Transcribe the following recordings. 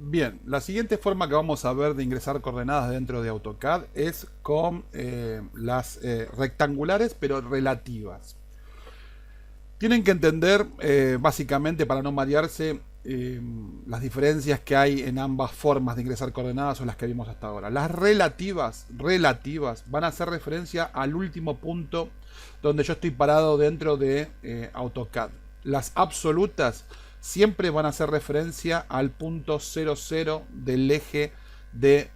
Bien, la siguiente forma que vamos a ver de ingresar coordenadas dentro de AutoCAD es con las rectangulares pero relativas. Tienen que entender, básicamente para no marearse, las diferencias que hay en ambas formas de ingresar coordenadas son las que vimos hasta ahora. Las relativas van a hacer referencia al último punto donde yo estoy parado dentro de AutoCAD. Las absolutas siempre van a hacer referencia al punto 00 del eje de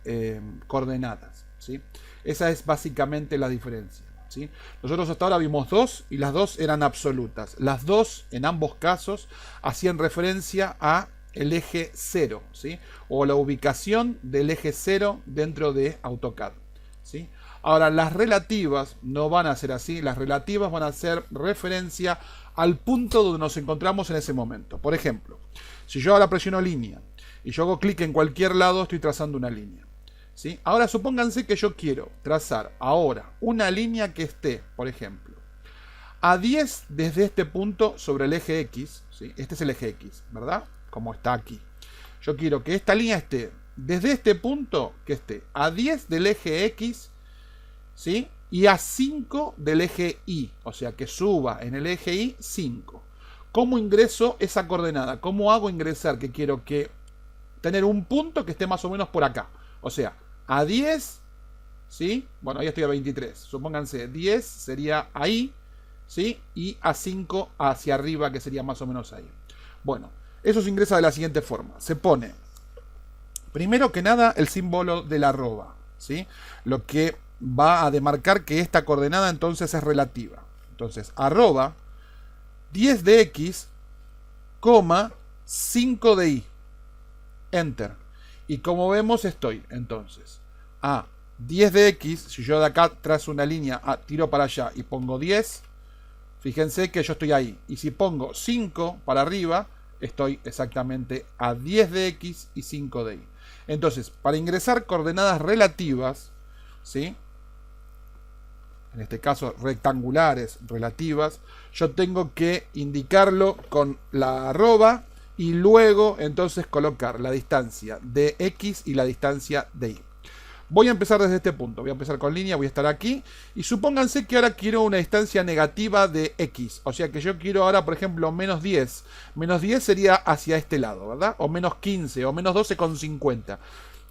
coordenadas, ¿sí? Esa es básicamente la diferencia, ¿sí? Nosotros hasta ahora vimos dos y las dos eran absolutas. Las dos, en ambos casos, hacían referencia a el eje 0, ¿sí? O la ubicación del eje 0 dentro de AutoCAD, ¿sí? Ahora, las relativas no van a ser así. Las relativas van a hacer referencia al punto donde nos encontramos en ese momento. Por ejemplo, si yo ahora presiono línea y yo hago clic en cualquier lado, estoy trazando una línea, ¿sí? Ahora supónganse que yo quiero trazar ahora una línea que esté, por ejemplo, a 10 desde este punto sobre el eje X, ¿sí? Este es el eje X, ¿verdad? Como está aquí. Yo quiero que esta línea esté desde este punto, que esté a 10 del eje X, ¿sí? Y a 5 del eje Y, o sea que suba en el eje Y 5. ¿Cómo ingreso esa coordenada? ¿Cómo hago ingresar que quiero que tener un punto que esté más o menos por acá? O sea, a 10, ¿sí? Bueno, ahí estoy a 23. Supónganse, 10 sería ahí, ¿sí? Y a 5 hacia arriba, que sería más o menos ahí. Bueno, eso se ingresa de la siguiente forma. Se pone, primero que nada, el símbolo de la arroba, ¿sí? Lo que va a demarcar que esta coordenada entonces es relativa. Entonces, arroba 10 de X, 5 de Y. Enter. Y como vemos estoy entonces a 10 de X. Si yo de acá trazo una línea, tiro para allá y pongo 10, fíjense que yo estoy ahí. Y si pongo 5 para arriba, estoy exactamente a 10 de X y 5 de Y. Entonces, para ingresar coordenadas relativas, ¿sí? En este caso rectangulares relativas, yo tengo que indicarlo con la arroba y luego entonces colocar la distancia de X y la distancia de Y. Voy a empezar desde este punto, voy a empezar con línea, voy a estar aquí y supónganse que ahora quiero una distancia negativa de X, o sea que yo quiero ahora, por ejemplo, menos 10. Menos 10 sería hacia este lado, ¿verdad? O menos 15 o menos 12,50.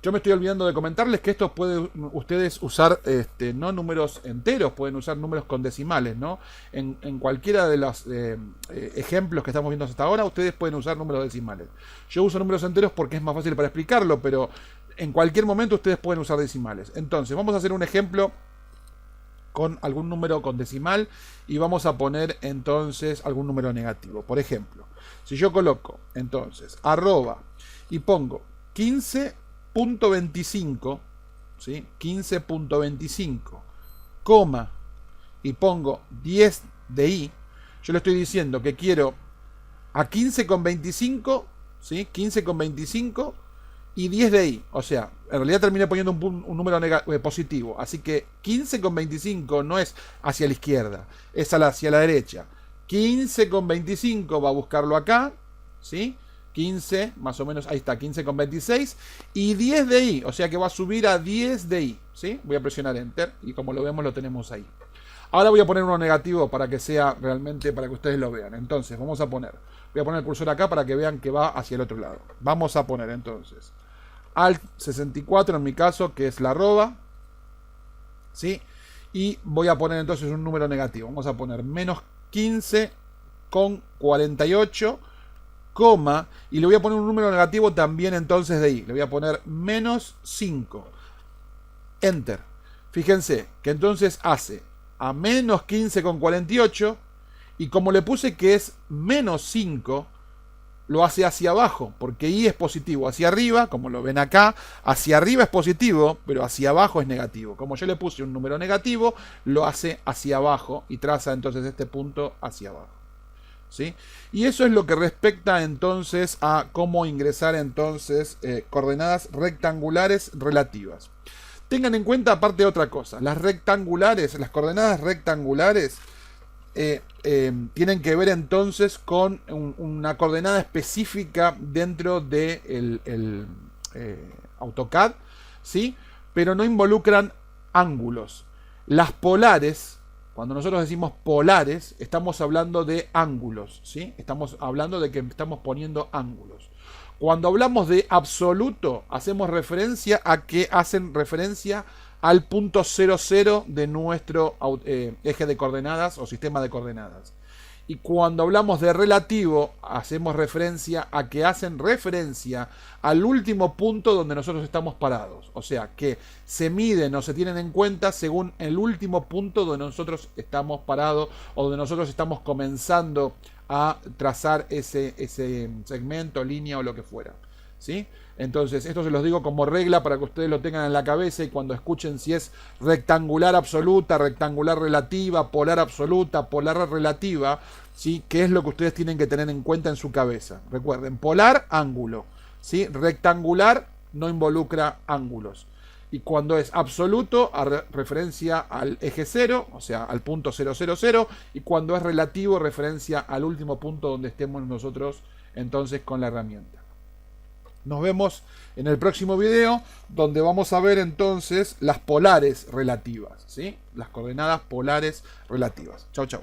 Yo me estoy olvidando de comentarles que esto pueden ustedes usar no números enteros, pueden usar números con decimales, ¿no? En cualquiera de los ejemplos que estamos viendo hasta ahora, ustedes pueden usar números decimales. Yo uso números enteros porque es más fácil para explicarlo, pero en cualquier momento ustedes pueden usar decimales. Entonces, vamos a hacer un ejemplo con algún número con decimal y vamos a poner entonces algún número negativo. Por ejemplo, si yo coloco entonces arroba y pongo 15.25, ¿sí? 15.25, coma, y pongo 10 de Y, yo le estoy diciendo que quiero a 15,25, ¿sí? 15,25 y 10 de Y. O sea, en realidad terminé poniendo un número positivo. Así que 15,25 no es hacia la izquierda, es hacia la derecha. 15,25 va a buscarlo acá, ¿sí? 15, más o menos, ahí está, 15,26 y 10 de Y, o sea que va a subir a 10 de Y, ¿sí? Voy a presionar Enter y como lo vemos lo tenemos ahí. Ahora voy a poner uno negativo para que sea realmente, para que ustedes lo vean. Entonces, voy a poner el cursor acá para que vean que va hacia el otro lado. Vamos a poner entonces Alt 64 en mi caso, que es la arroba, ¿sí? Y voy a poner entonces un número negativo. Vamos a poner menos 15,48, coma, y le voy a poner un número negativo también entonces de Y. Le voy a poner menos 5. Enter. Fíjense que entonces hace a menos 15,48 y como le puse que es menos 5, lo hace hacia abajo, porque Y es positivo. Hacia arriba, como lo ven acá, hacia arriba es positivo, pero hacia abajo es negativo. Como yo le puse un número negativo, lo hace hacia abajo y traza entonces este punto hacia abajo, ¿sí? Y eso es lo que respecta entonces a cómo ingresar entonces coordenadas rectangulares relativas. Tengan en cuenta aparte otra cosa, las coordenadas rectangulares tienen que ver entonces con una coordenada específica dentro de AutoCAD, ¿sí? Pero no involucran ángulos. Las polares, cuando nosotros decimos polares, estamos hablando de ángulos, ¿sí? Estamos hablando de que estamos poniendo ángulos. Cuando hablamos de absoluto, hacemos referencia a que hacen referencia al punto 00 de nuestro eje de coordenadas o sistema de coordenadas. Y cuando hablamos de relativo, hacemos referencia a que hacen referencia al último punto donde nosotros estamos parados. O sea, que se miden o se tienen en cuenta según el último punto donde nosotros estamos parados o donde nosotros estamos comenzando a trazar ese segmento, línea o lo que fuera, ¿sí? Entonces, esto se los digo como regla para que ustedes lo tengan en la cabeza y cuando escuchen si es rectangular absoluta, rectangular relativa, polar absoluta, polar relativa, ¿sí? ¿Qué es lo que ustedes tienen que tener en cuenta en su cabeza? Recuerden, polar, ángulo, ¿sí? Rectangular no involucra ángulos. Y cuando es absoluto, referencia al eje 0, o sea, al punto 000, y cuando es relativo, referencia al último punto donde estemos nosotros entonces con la herramienta. Nos vemos en el próximo video, donde vamos a ver entonces las polares relativas, ¿sí? Las coordenadas polares relativas. Chau, chau.